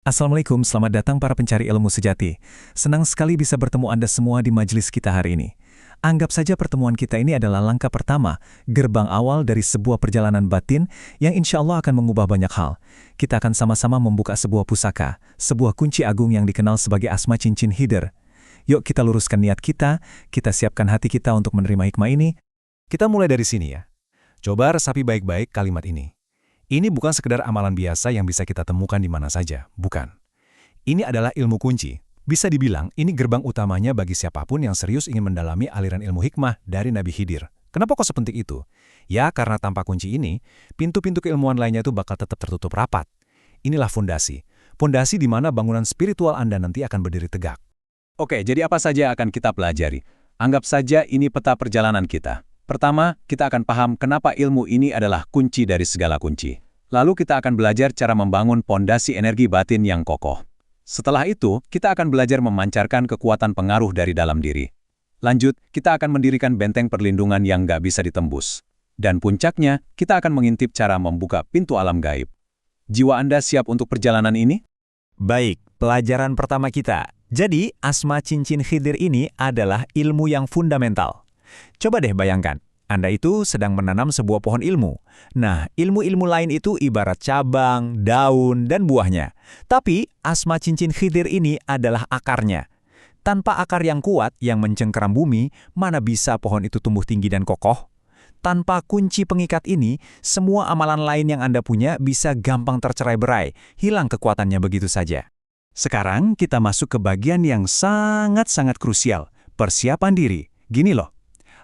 Assalamualaikum, selamat datang para pencari ilmu sejati. Senang sekali bisa bertemu Anda semua di majelis kita hari ini. Anggap saja pertemuan kita ini adalah langkah pertama, gerbang awal dari sebuah perjalanan batin yang insya Allah akan mengubah banyak hal. Kita akan sama-sama membuka sebuah pusaka, sebuah kunci agung yang dikenal sebagai asma cincin hidir. Yuk kita luruskan niat kita siapkan hati kita untuk menerima hikmah ini. Kita mulai dari sini ya. Coba resapi baik-baik kalimat ini. Ini bukan sekedar amalan biasa yang bisa kita temukan di mana saja, bukan. Ini adalah ilmu kunci. Bisa dibilang, ini gerbang utamanya bagi siapapun yang serius ingin mendalami aliran ilmu hikmah dari Nabi Khidir. Kenapa kok sepenting itu? Ya, karena tanpa kunci ini, pintu-pintu keilmuan lainnya itu bakal tetap tertutup rapat. Inilah fondasi. Fondasi di mana bangunan spiritual Anda nanti akan berdiri tegak. Oke, jadi apa saja akan kita pelajari? Anggap saja ini peta perjalanan kita. Pertama, kita akan paham kenapa ilmu ini adalah kunci dari segala kunci. Lalu kita akan belajar cara membangun pondasi energi batin yang kokoh. Setelah itu, kita akan belajar memancarkan kekuatan pengaruh dari dalam diri. Lanjut, kita akan mendirikan benteng perlindungan yang nggak bisa ditembus. Dan puncaknya, kita akan mengintip cara membuka pintu alam gaib. Jiwa Anda siap untuk perjalanan ini? Baik, pelajaran pertama kita. Jadi, asma cincin khidir ini adalah ilmu yang fundamental. Coba deh bayangkan, Anda itu sedang menanam sebuah pohon ilmu. Nah, ilmu-ilmu lain itu ibarat cabang, daun, dan buahnya. Tapi, asma cincin khidir ini adalah akarnya. Tanpa akar yang kuat yang mencengkeram bumi, mana bisa pohon itu tumbuh tinggi dan kokoh? Tanpa kunci pengikat ini, semua amalan lain yang Anda punya bisa gampang tercerai-berai, hilang kekuatannya begitu saja. Sekarang kita masuk ke bagian yang sangat-sangat krusial, persiapan diri. Gini loh.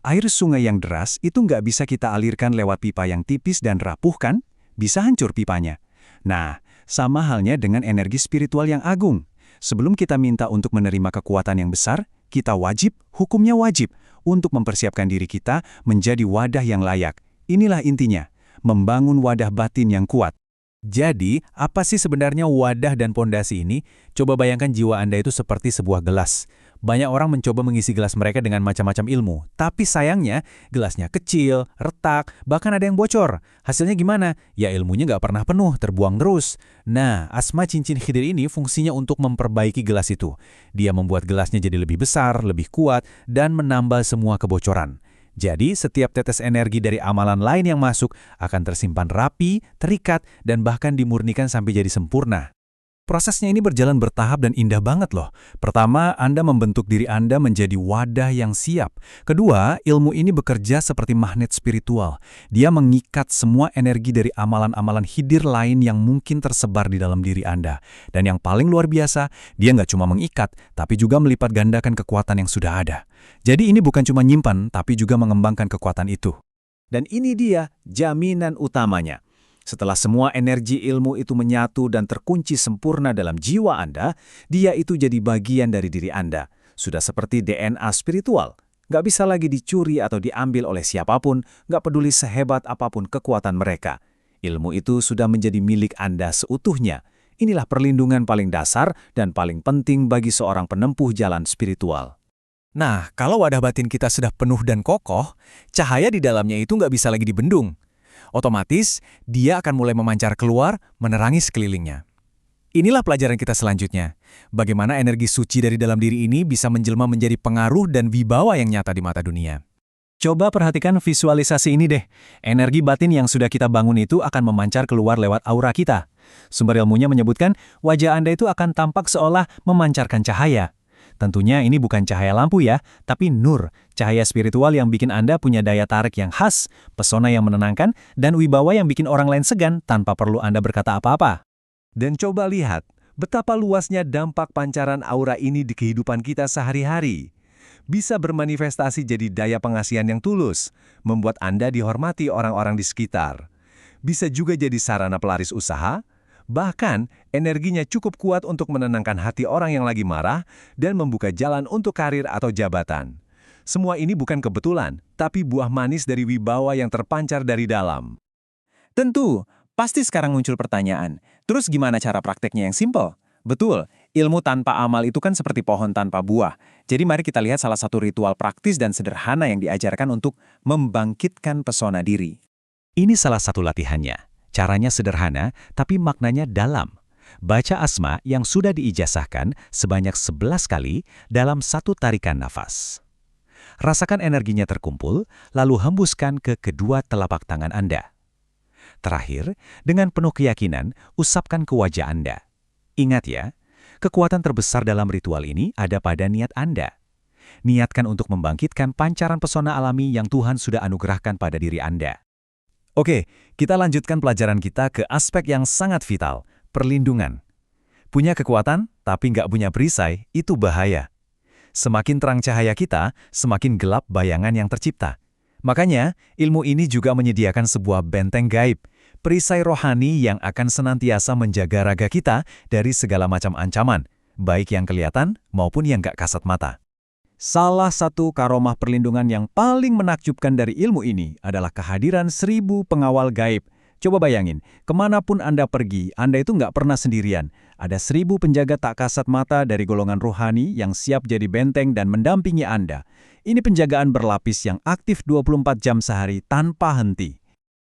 Air sungai yang deras itu nggak bisa kita alirkan lewat pipa yang tipis dan rapuh kan? Bisa hancur pipanya. Nah, sama halnya dengan energi spiritual yang agung. Sebelum kita minta untuk menerima kekuatan yang besar, kita wajib, hukumnya wajib, untuk mempersiapkan diri kita menjadi wadah yang layak. Inilah intinya, membangun wadah batin yang kuat. Jadi, apa sih sebenarnya wadah dan pondasi ini? Coba bayangkan jiwa Anda itu seperti sebuah gelas. Banyak orang mencoba mengisi gelas mereka dengan macam-macam ilmu. Tapi sayangnya, gelasnya kecil, retak, bahkan ada yang bocor. Hasilnya gimana? Ya ilmunya nggak pernah penuh, terbuang terus. Nah, asma cincin khidir ini fungsinya untuk memperbaiki gelas itu. Dia membuat gelasnya jadi lebih besar, lebih kuat, dan menambal semua kebocoran. Jadi, setiap tetes energi dari amalan lain yang masuk akan tersimpan rapi, terikat, dan bahkan dimurnikan sampai jadi sempurna. Prosesnya ini berjalan bertahap dan indah banget loh. Pertama, Anda membentuk diri Anda menjadi wadah yang siap. Kedua, ilmu ini bekerja seperti magnet spiritual. Dia mengikat semua energi dari amalan-amalan hidir lain yang mungkin tersebar di dalam diri Anda. Dan yang paling luar biasa, dia nggak cuma mengikat, tapi juga melipat gandakan kekuatan yang sudah ada. Jadi ini bukan cuma nyimpan, tapi juga mengembangkan kekuatan itu. Dan ini dia jaminan utamanya. Setelah semua energi ilmu itu menyatu dan terkunci sempurna dalam jiwa Anda, dia itu jadi bagian dari diri Anda. Sudah seperti DNA spiritual. Nggak bisa lagi dicuri atau diambil oleh siapapun, nggak peduli sehebat apapun kekuatan mereka. Ilmu itu sudah menjadi milik Anda seutuhnya. Inilah perlindungan paling dasar dan paling penting bagi seorang penempuh jalan spiritual. Nah, kalau wadah batin kita sudah penuh dan kokoh, cahaya di dalamnya itu nggak bisa lagi dibendung. Otomatis, dia akan mulai memancar keluar, menerangi sekelilingnya. Inilah pelajaran kita selanjutnya. Bagaimana energi suci dari dalam diri ini bisa menjelma menjadi pengaruh dan wibawa yang nyata di mata dunia. Coba perhatikan visualisasi ini deh. Energi batin yang sudah kita bangun itu akan memancar keluar lewat aura kita. Sumber ilmunya menyebutkan wajah Anda itu akan tampak seolah memancarkan cahaya. Tentunya ini bukan cahaya lampu ya, tapi nur, cahaya spiritual yang bikin Anda punya daya tarik yang khas, pesona yang menenangkan, dan wibawa yang bikin orang lain segan tanpa perlu Anda berkata apa-apa. Dan coba lihat, betapa luasnya dampak pancaran aura ini di kehidupan kita sehari-hari. Bisa bermanifestasi jadi daya pengasihan yang tulus, membuat Anda dihormati orang-orang di sekitar. Bisa juga jadi sarana pelaris usaha, bahkan, energinya cukup kuat untuk menenangkan hati orang yang lagi marah dan membuka jalan untuk karir atau jabatan. Semua ini bukan kebetulan, tapi buah manis dari wibawa yang terpancar dari dalam. Tentu, pasti sekarang muncul pertanyaan, terus gimana cara prakteknya yang simpel? Betul, ilmu tanpa amal itu kan seperti pohon tanpa buah. Jadi mari kita lihat salah satu ritual praktis dan sederhana yang diajarkan untuk membangkitkan pesona diri. Ini salah satu latihannya. Caranya sederhana, tapi maknanya dalam. Baca asma yang sudah diijazahkan sebanyak 11 kali dalam satu tarikan nafas. Rasakan energinya terkumpul, lalu hembuskan ke kedua telapak tangan Anda. Terakhir, dengan penuh keyakinan, usapkan ke wajah Anda. Ingat ya, kekuatan terbesar dalam ritual ini ada pada niat Anda. Niatkan untuk membangkitkan pancaran pesona alami yang Tuhan sudah anugerahkan pada diri Anda. Oke, kita lanjutkan pelajaran kita ke aspek yang sangat vital, perlindungan. Punya kekuatan, tapi nggak punya perisai, itu bahaya. Semakin terang cahaya kita, semakin gelap bayangan yang tercipta. Makanya, ilmu ini juga menyediakan sebuah benteng gaib, perisai rohani yang akan senantiasa menjaga raga kita dari segala macam ancaman, baik yang kelihatan maupun yang nggak kasat mata. Salah satu karomah perlindungan yang paling menakjubkan dari ilmu ini adalah kehadiran 1000 pengawal gaib. Coba bayangin, kemanapun Anda pergi, Anda itu nggak pernah sendirian. Ada 1000 penjaga tak kasat mata dari golongan rohani yang siap jadi benteng dan mendampingi Anda. Ini penjagaan berlapis yang aktif 24 jam sehari tanpa henti.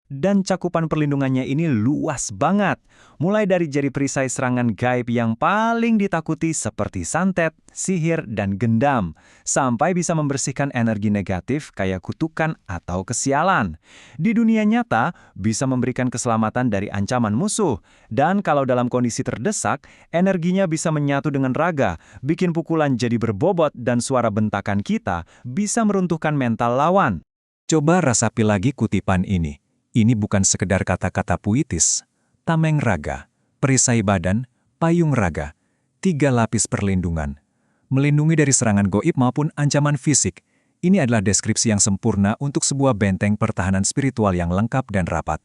Dan cakupan perlindungannya ini luas banget. Mulai dari jari perisai serangan gaib yang paling ditakuti seperti santet, sihir, dan gendam, sampai bisa membersihkan energi negatif kayak kutukan atau kesialan. Di dunia nyata, bisa memberikan keselamatan dari ancaman musuh. Dan kalau dalam kondisi terdesak, energinya bisa menyatu dengan raga, bikin pukulan jadi berbobot dan suara bentakan kita bisa meruntuhkan mental lawan. Coba rasapi lagi kutipan ini. Ini bukan sekedar kata-kata puitis. Tameng raga, perisai badan, payung raga, 3 lapis perlindungan. Melindungi dari serangan goib maupun ancaman fisik. Ini adalah deskripsi yang sempurna untuk sebuah benteng pertahanan spiritual yang lengkap dan rapat.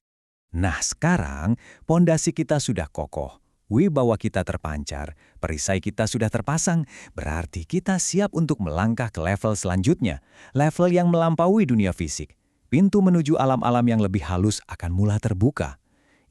Nah sekarang, pondasi kita sudah kokoh. Wibawa kita terpancar, perisai kita sudah terpasang, berarti kita siap untuk melangkah ke level selanjutnya. Level yang melampaui dunia fisik. Pintu menuju alam-alam yang lebih halus akan mulai terbuka.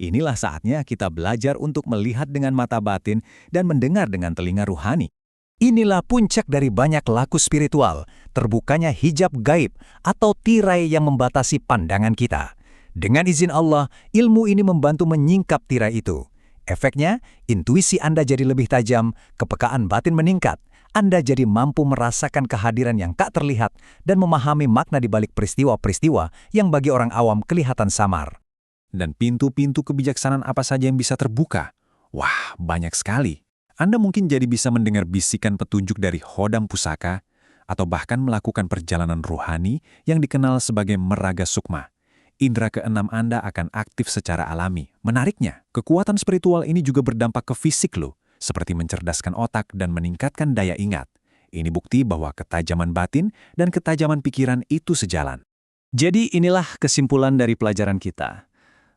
Inilah saatnya kita belajar untuk melihat dengan mata batin dan mendengar dengan telinga ruhani. Inilah puncak dari banyak laku spiritual, terbukanya hijab gaib atau tirai yang membatasi pandangan kita. Dengan izin Allah, ilmu ini membantu menyingkap tirai itu. Efeknya, intuisi Anda jadi lebih tajam, kepekaan batin meningkat. Anda jadi mampu merasakan kehadiran yang tak terlihat dan memahami makna di balik peristiwa-peristiwa yang bagi orang awam kelihatan samar. Dan pintu-pintu kebijaksanaan apa saja yang bisa terbuka? Wah, banyak sekali. Anda mungkin jadi bisa mendengar bisikan petunjuk dari Hodam Pusaka, atau bahkan melakukan perjalanan rohani yang dikenal sebagai meraga sukma. Indra keenam Anda akan aktif secara alami. Menariknya, kekuatan spiritual ini juga berdampak ke fisik loh, seperti mencerdaskan otak dan meningkatkan daya ingat. Ini bukti bahwa ketajaman batin dan ketajaman pikiran itu sejalan. Jadi inilah kesimpulan dari pelajaran kita.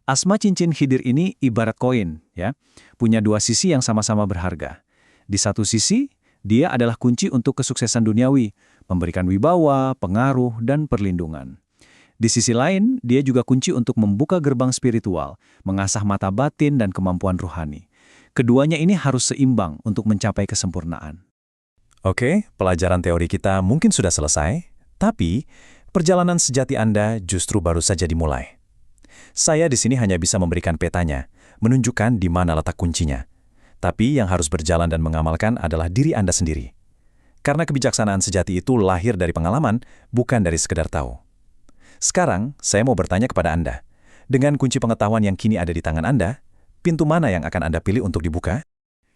Asma cincin Khidir ini ibarat koin, ya, punya 2 sisi yang sama-sama berharga. Di satu sisi, dia adalah kunci untuk kesuksesan duniawi, memberikan wibawa, pengaruh, dan perlindungan. Di sisi lain, dia juga kunci untuk membuka gerbang spiritual, mengasah mata batin dan kemampuan rohani. Keduanya ini harus seimbang untuk mencapai kesempurnaan. Oke, pelajaran teori kita mungkin sudah selesai, tapi perjalanan sejati Anda justru baru saja dimulai. Saya di sini hanya bisa memberikan petanya, menunjukkan di mana letak kuncinya. Tapi yang harus berjalan dan mengamalkan adalah diri Anda sendiri. Karena kebijaksanaan sejati itu lahir dari pengalaman, bukan dari sekedar tahu. Sekarang, saya mau bertanya kepada Anda. Dengan kunci pengetahuan yang kini ada di tangan Anda, pintu mana yang akan Anda pilih untuk dibuka?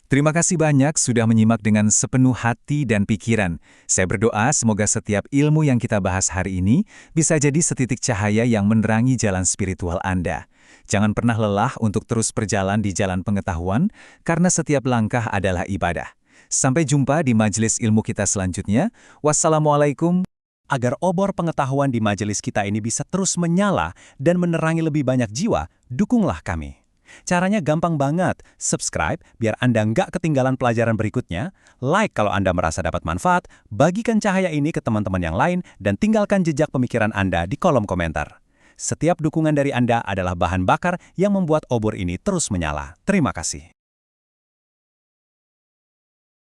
Terima kasih banyak sudah menyimak dengan sepenuh hati dan pikiran. Saya berdoa semoga setiap ilmu yang kita bahas hari ini bisa jadi setitik cahaya yang menerangi jalan spiritual Anda. Jangan pernah lelah untuk terus berjalan di jalan pengetahuan, karena setiap langkah adalah ibadah. Sampai jumpa di majelis ilmu kita selanjutnya. Wassalamualaikum. Agar obor pengetahuan di majelis kita ini bisa terus menyala dan menerangi lebih banyak jiwa, dukunglah kami. Caranya gampang banget, subscribe biar Anda nggak ketinggalan pelajaran berikutnya, like kalau Anda merasa dapat manfaat, bagikan cahaya ini ke teman-teman yang lain, dan tinggalkan jejak pemikiran Anda di kolom komentar. Setiap dukungan dari Anda adalah bahan bakar yang membuat obor ini terus menyala. Terima kasih.